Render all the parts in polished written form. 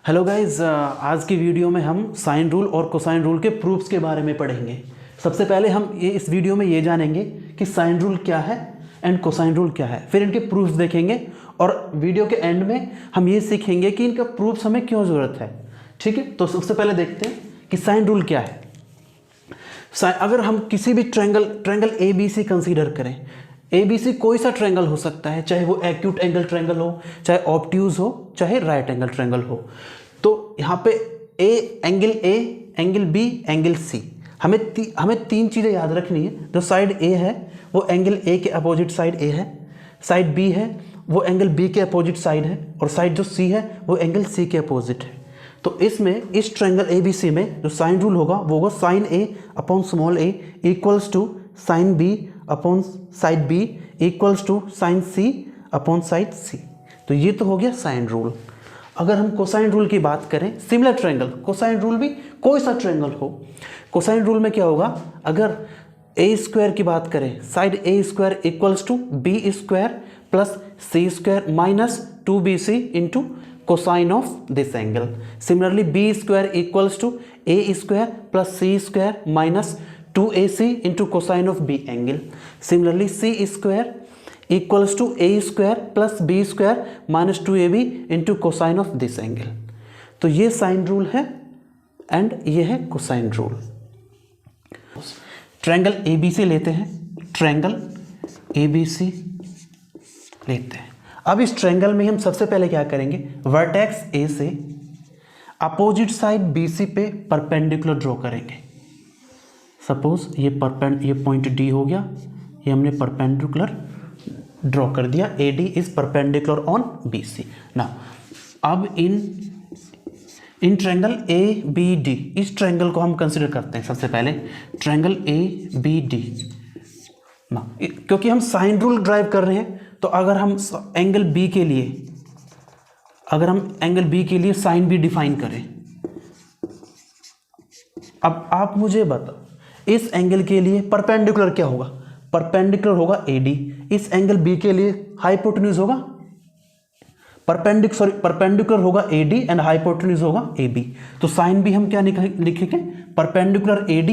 Hello guys, आज की video में हम साइन रूल और कोसाइन रूल के प्रूफ्स के बारे में पढ़ेंगे। सबसे पहले हम इस वीडियो में ये जानेंगे कि साइन रूल क्या है एंड कोसाइन रूल क्या है, फिर इनके प्रूफ्स देखेंगे और वीडियो के एंड में हम ये सीखेंगे कि इनका प्रूफ्स हमें क्यों ज़रूरत है। ठीक है, तो सबसे पहले देखते हैं कि साइन रूल क्या है। अगर हम किसी भी ट्रायंगल ABC कंसीडर करें, ABC कोई सा ट्रायंगल हो सकता है, चाहे वो एक्यूट एंगल ट्रायंगल हो, चाहे ऑब्ट्यूज हो, चाहे राइट एंगल ट्रायंगल हो। तो यहाँ पे एंगल B, एंगल C, हमें तीन चीज़ें याद रखनी है। जो साइड A है वो एंगल A के अपोजिट साइड A है, साइड B है वो एंगल B के अपोजिट साइड है, और साइड जो C है वो एंगल C के अपोजिट है। तो इसमें इस ट्रायंगल ABC में जो साइन रूल होगा वो होगा sine A upon small a equals to sine B upon side B equals to sine C upon side C। तो ये तो हो गया साइन रूल। अगर हम कोसाइन रूल की बात करें, सिमिलर ट्रायंगल कोसाइन रूल भी कोई सा ट्रायंगल हो, कोसाइन रूल में क्या होगा, अगर a स्क्वायर की बात करें, side A square equals to B square plus C square minus 2BC into cosine of this angle. Similarly B square equals to A square plus C square minus 2AC into cosine of B angle. Similarly C square equals to A square plus B square minus 2AB into cosine of this angle. तो ये sine rule है and ये है cosine rule. Triangle ABC लेते हैं, triangle ABC लेते हैं। अब इस ट्रायंगल में हम सबसे पहले क्या करेंगे, वर्टेक्स A से अपोजिट साइड BC पे परपेंडिकुलर ड्रॉ करेंगे। सपोज ये पॉइंट D हो गया, ये हमने परपेंडिकुलर ड्रॉ कर दिया। AD is perpendicular on BC। ना अब इन ट्रायंगल ABD, इस ट्रायंगल को हम कंसिडर करते हैं सबसे पहले ट्रायंगल ABD ना, क्योंकि हम साइन रूल ड्राइव कर रहे हैं। तो अगर हम एंगल B के लिए साइन B डिफाइन करें, अब आप मुझे बताओ इस एंगल के लिए परपेंडिकुलर क्या होगा, परपेंडिकुलर होगा AD। इस एंगल B के लिए हाइपोटेन्यूज होगा परपेंडिकुलर होगा AD एंड हाइपोटेन्यूज होगा AB। तो साइन B हम क्या लिखेंगे, perpendicular AD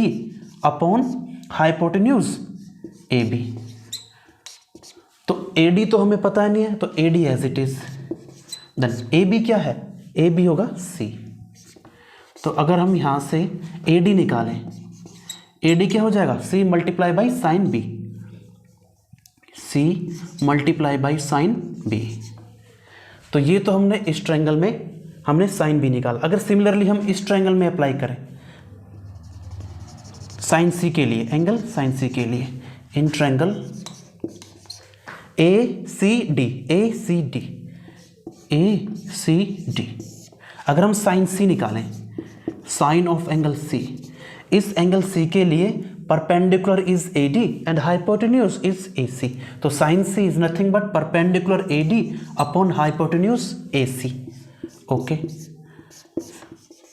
upon hypotenuse AB। तो AD तो हमें पता नहीं है, तो AD as it is. Then AB क्या है, AB होगा C। तो अगर हम यहां से AD निकालें, AD क्या हो जाएगा, C multiply by sine B, C multiply by sine B। तो ये तो हमने इस ट्रायंगल में हमने साइन B निकाला। अगर सिमिलरली हम इस ट्रायंगल में अप्लाई करें साइन C के लिए, एंगल साइन C के लिए, इन ट्रायंगल ACD, अगर हम साइन C निकालें, साइन ऑफ एंगल C, इस एंगल C के लिए perpendicular is AD and hypotenuse is AC। तो sine C is nothing but perpendicular AD upon hypotenuse AC। Okay,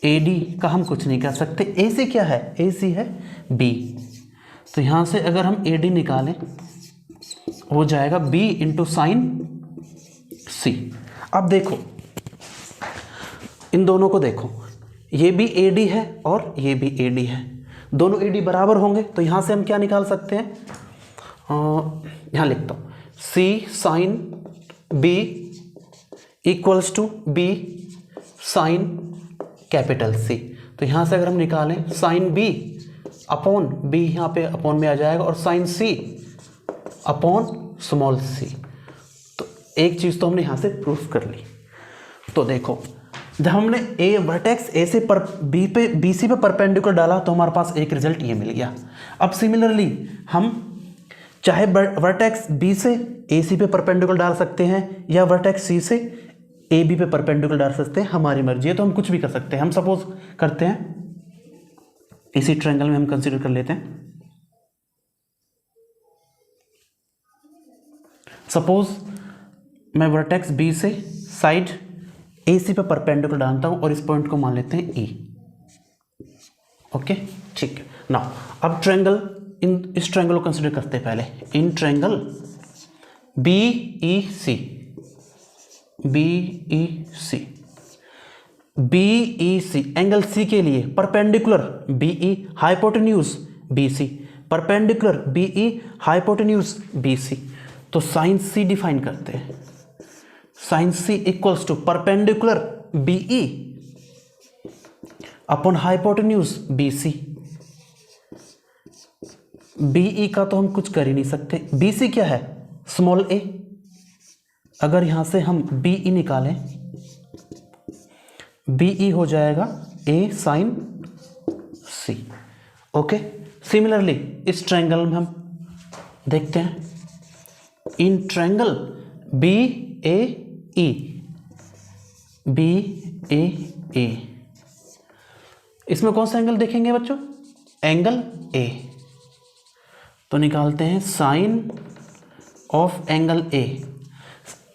AD का हम कुछ नहीं कर सकते, AC क्या है, AC है B। तो यहां से अगर हम AD निकालें हो जाएगा B इंटू साइन C। अब देखो इन दोनों को देखो, ये भी AD है और ये भी AD है, दोनों AD बराबर होंगे। तो यहां से हम क्या निकाल सकते हैं, यहां लिखता हूं C sine B equals to B sine capital C। तो यहां से अगर हम निकालें साइन B अपॉन B, यहां पे अपॉन में आ जाएगा, और sine C upon small c। तो एक चीज तो हमने यहां से प्रूफ कर ली। तो देखो जब हमने वर्टेक्स A से BC पे परपेंडिकुलर डाला तो हमारे पास एक रिजल्ट ये मिल गया। अब सिमिलरली हम चाहे वर्टेक्स B से AC पे परपेंडिकुलर डाल सकते हैं या वर्टेक्स C से AB पे परपेंडिकुलर डाल सकते हैं, हमारी मर्जी है। तो हम कुछ भी कर सकते हैं। हम सपोज करते हैं इसी ट्रायंगल में हम कंसीडर कर लेते हैं, सपोज मैं वर्टेक्स B से साइड AC पे परपेंडिकुलर डालता हूं और इस पॉइंट को मान लेते हैं E। ओके, ठीक है ना। अब ट्रायंगल इस ट्रायंगल को कंसीडर करते हैं पहले, in triangle BEC BEC angle C के लिए perpendicular BE hypotenuse BC, perpendicular BE hypotenuse BC। तो साइन C डिफाइन करते हैं, sine C equals to perpendicular BE upon hypotenuse BC। BE का तो हम कुछ कर ही नहीं सकते, BC क्या है, स्मॉल a। अगर यहां से हम BE निकालें, BE हो जाएगा A sine C। Okay, similarly इस ट्रायंगल में हम देखते हैं, इन ट्रायंगल BAE, BAE इसमें कौन सा एंगल देखेंगे बच्चों, एंगल A। तो निकालते हैं साइन ऑफ एंगल A।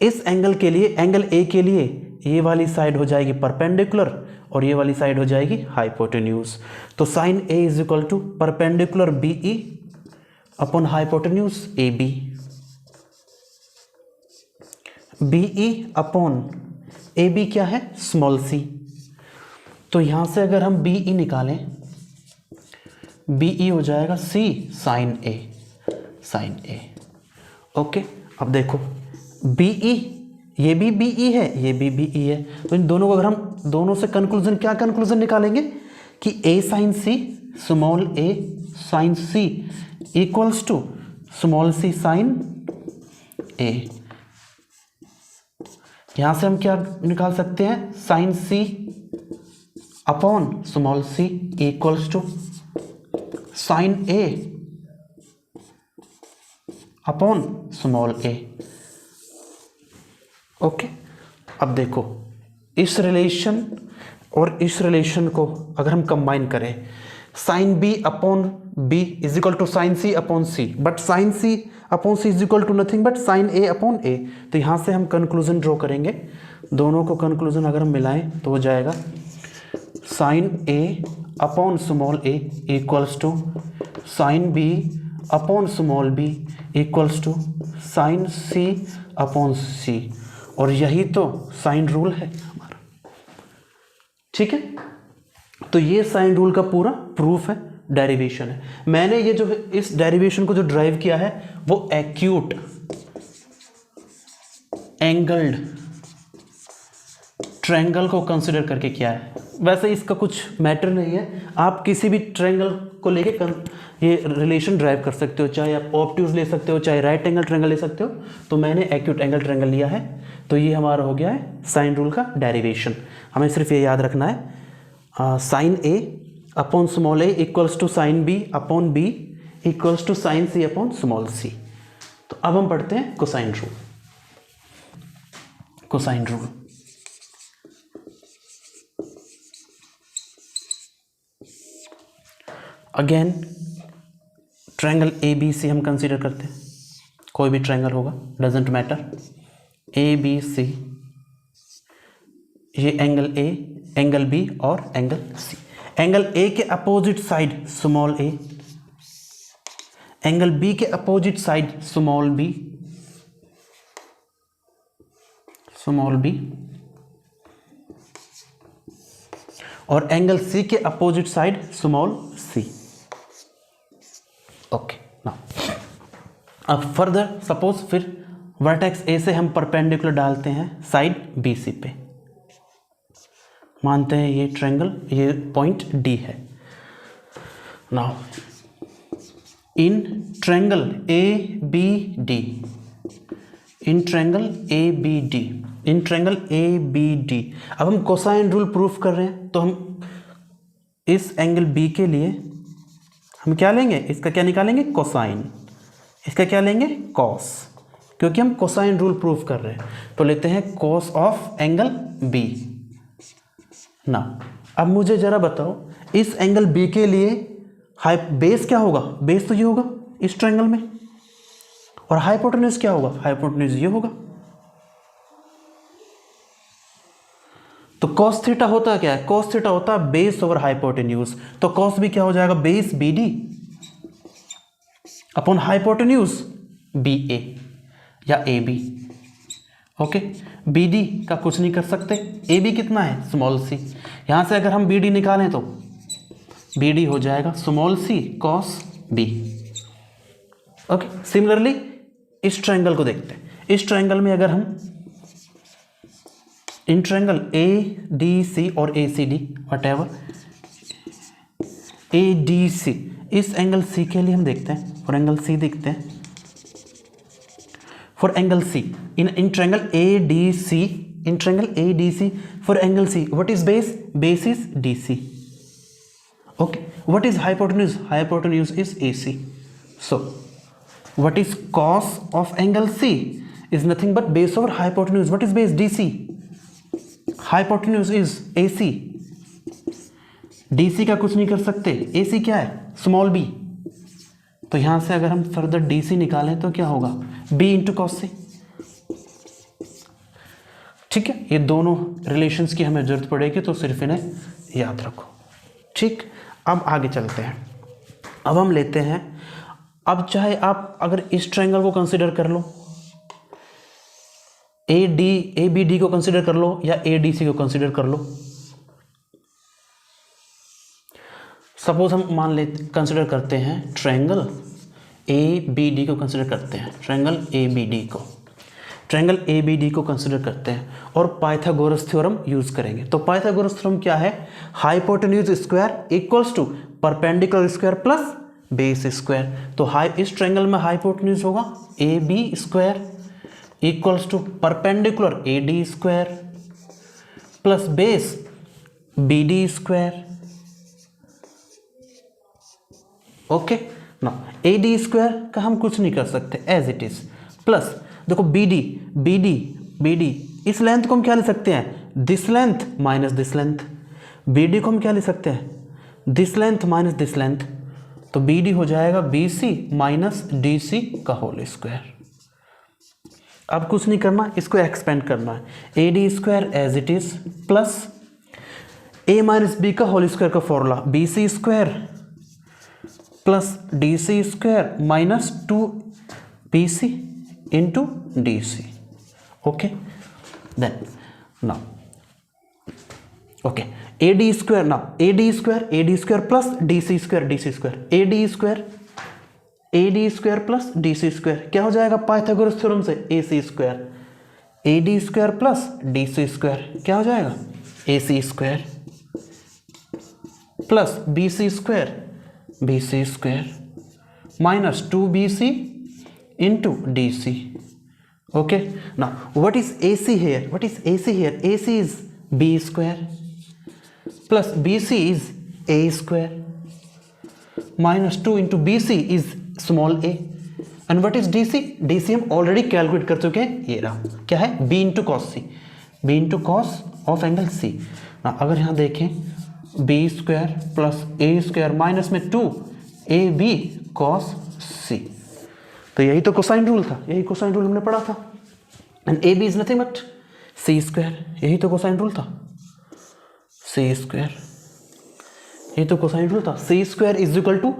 इस एंगल के लिए, एंगल A के लिए ये वाली साइड हो जाएगी परपेंडिकुलर और ये वाली साइड हो जाएगी हाइपोटेन्यूज। तो sine A is equal to perpendicular BE upon hypotenuse AB। BE upon AB क्या है, स्मॉल c। तो यहां से अगर हम BE निकालें, BE हो जाएगा C sine A, sine A। Okay, अब देखो BE, ये भी BE है, ये भी BE है, तो इन दोनों को अगर हम दोनों से कंक्लूजन, क्या कंक्लूजन निकालेंगे कि A sine C, small a sine C equals to small c sine A। यहां से हम क्या निकाल सकते हैं, sine C upon small c equals to sine A upon small a। Okay, अब देखो इस रिलेशन और इस रिलेशन को अगर हम कंबाइन करें, sine B upon B is equal to sine C upon C, but sine C upon C is equal to nothing but sine A upon A। तो यहाँ से हम कंक्लूजन ड्रॉ करेंगे, दोनों को कंक्लूजन अगर हम मिलाएं तो हो जाएगा sine A upon small a equals to sine B upon small b equals to sine C upon C। और यही तो साइन रूल है हमारा, ठीक है। तो ये साइन रूल का पूरा प्रूफ है, डेरिवेशन है। मैंने ये जो इस डेरिवेशन को जो ड्राइव किया है वो एक्यूट एंगल्ड ट्रायंगल को कंसिडर करके किया है। वैसे इसका कुछ मैटर नहीं है, आप किसी भी ट्रायंगल को लेके ये रिलेशन ड्राइव कर सकते हो, चाहे आप ऑब्ट्यूज ले सकते हो, चाहे राइट एंगल ट्रायंगल ले सकते हो। तो मैंने एक्यूट एंगल ट्रायंगल लिया है, तो ये हमारा हो गया है साइन रूल का डेरिवेशन। हमें सिर्फ ये याद रखना है, sine A upon small a equals to sine B upon B equals to sine C upon small c। तो अब हम पढ़ते हैं cosine rule. Cosine rule again triangle ABC हम कंसीडर करते हैं, कोई भी ट्रायंगल होगा, डजेंट मैटर, ABC, ये एंगल A, एंगल B और एंगल C। एंगल A के opposite side small a, angle B के opposite side small b, small b, और एंगल C के opposite side small c। Okay, now अब further suppose फिर vertex A से हम perpendicular डालते हैं साइड BC पे, मानते हैं ये ट्रायंगल, ये पॉइंट D है। Now in triangle ABD, in triangle ABD, in triangle ABD अब हम कोसाइन रूल प्रूफ कर रहे हैं, तो हम इस एंगल B के लिए हम क्या लेंगे, इसका क्या निकालेंगे, कोसाइन, इसका क्या लेंगे, कॉस, क्योंकि हम कोसाइन रूल प्रूफ कर रहे हैं। तो लेते हैं कॉस ऑफ एंगल B। ना अब मुझे जरा बताओ इस एंगल B के लिए बेस क्या होगा, बेस तो ये होगा इस ट्रायंगल में, और हाइपोटेन्यूज क्या होगा, हाइपोटेन्यूज ये होगा। तो कॉस थीटा होता क्या है, कॉस थीटा होता है बेस ओवर हाइपोटेन्यूज। तो कॉस भी क्या हो जाएगा, base BD upon hypotenuse BA या AB। ओके, बी डी का कुछ नहीं कर सकते, ए बी कितना है स्मॉल सी, यहाँ से अगर हम बी डी निकालें तो बी डी हो जाएगा small C cos B. Okay, similarly इस ट्रायंगल को देखते हैं। इस ट्रायंगल में अगर हम इन ट्रायंगल ए डी सी और A C D whatever A D C, इस एंगल सी के लिए हम देखते हैं और एंगल सी देखते हैं for angle C in triangle A D C, in triangle A D C for angle C what is base, base is D C. Okay, what is hypotenuse, hypotenuse is A C. So what is cos of angle C is nothing but base over hypotenuse. What is base, D C, hypotenuse is A C. D C का कुछ नहीं कर सकते, ए सी क्या है small B, तो यहां से अगर हम फर्दर डी सी निकालें तो क्या होगा, बी इंटू कॉस सी। ठीक है, ये दोनों रिलेशंस की हमें जरूरत पड़ेगी तो सिर्फ इन्हें याद रखो। ठीक, अब आगे चलते हैं। अब हम लेते हैं, अब चाहे आप अगर इस ट्रायंगल को कंसीडर कर लो, ए बी डी को कंसीडर कर लो या ए डी सी को कंसीडर कर लो। सपोज हम मान लेते कंसीडर करते हैं ट्रायंगल ए बी डी को कंसीडर करते हैं, ट्रायंगल ए बी डी को, ट्रायंगल ए बी डी को कंसीडर करते हैं और पाइथागोरस थ्योरम यूज करेंगे। तो पाइथागोरस थ्योरम क्या है, hypotenuse square equals to perpendicular square plus base square. तो इस ट्रायंगल में हाइपोटेन्यूज होगा A B square equals to perpendicular A D square plus base B D square. Okay, ना A D square का हम कुछ नहीं कर सकते एज इट इज, प्लस देखो बी डी इस लेंथ को हम क्या ले सकते हैं, this length minus this length. B D को हम क्या ले सकते हैं, this length minus this length, तो बी डी हो जाएगा B C minus D C का होल स्क्वायर। अब कुछ नहीं करना, इसको एक्सपेंड करना है, A D square as it is plus A minus B का होल स्क्वायर का formula B C square plus D C square minus 2 BC into D C. Okay, then now okay A D square, now A D square plus D C square A D square plus D C square क्या हो जाएगा Pythagoras theorem से, A C square, A D square plus D C square क्या हो जाएगा, A C square plus B C square minus 2BC into D C. Okay, now what is A C here, A C is B square plus B C is A square minus 2 into B C is small A and what is D C हम already calculate कर चुके हैं, ये रहा क्या है B into cos C, B into cos of angle C. अगर यहाँ देखें B square plus A square minus में 2AB कॉस सी, तो यही तो कोसाइन रूल था, यही कोसाइन रूल हमने पढ़ा था। And A B is nothing but C square, यही तो कोसाइन रूल था, सी स्क्वायर, यही तो कोसाइन रूल था। C square is equal to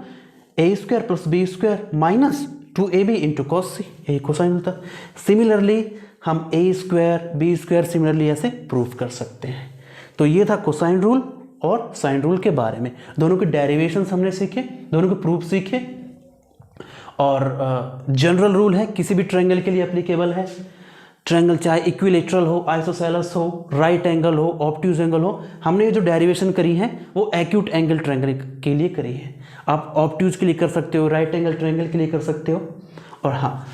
A square plus B square minus 2AB into cos C, यही कोसाइन रूल था। Similarly हम A square B square similarly ऐसे प्रूव कर सकते हैं। तो ये था कोसाइन रूल और साइन रूल के बारे में, दोनों के डेरिवेशंस हमने सीखे, दोनों के प्रूफ सीखे, और जनरल रूल है किसी भी ट्रायंगल के लिए एप्लीकेबल है। ट्रायंगल चाहे इक्विलेटरल हो, आइसोसेलेस हो, राइट एंगल हो, ऑब्ट्यूज एंगल हो, हमने ये जो डेरिवेशन करी है वो एक्यूट एंगल ट्रायंगल के लिए करी है। आप ऑब्ट्यूज के लिए कर सकते हो, राइट एंगल ट्रायंगल के लिए कर सकते हो। और हाँ,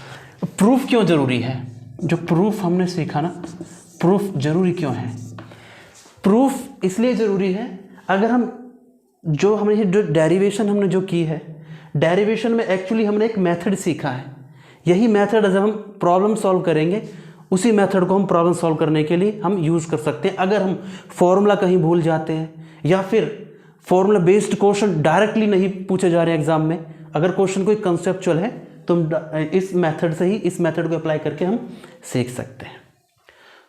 प्रूफ क्यों जरूरी है, जो प्रूफ हमने सीखा ना, प्रूफ जरूरी क्यों है, प्रूफ इसलिए ज़रूरी है, अगर हम जो डेरिवेशन हमने जो की है, डेरिवेशन में एक्चुअली हमने एक मेथड सीखा है, यही मेथड जब हम प्रॉब्लम सॉल्व करेंगे उसी मेथड को हम प्रॉब्लम सॉल्व करने के लिए हम यूज़ कर सकते हैं। अगर हम फॉर्मूला कहीं भूल जाते हैं या फिर फॉर्मूला बेस्ड क्वेश्चन डायरेक्टली नहीं पूछे जा रहे हैं एग्जाम में, अगर क्वेश्चन कोई कंसेप्चुअल है तो इस मेथड से ही, इस मेथड को अप्लाई करके हम सीख सकते हैं।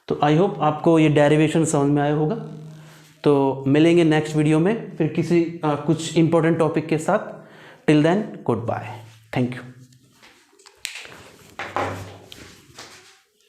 तो आई होप आपको ये डेरिवेशन समझ में आया होगा। तो मिलेंगे नेक्स्ट वीडियो में फिर किसी कुछ इंपॉर्टेंट टॉपिक के साथ। Till then good bye, thank you.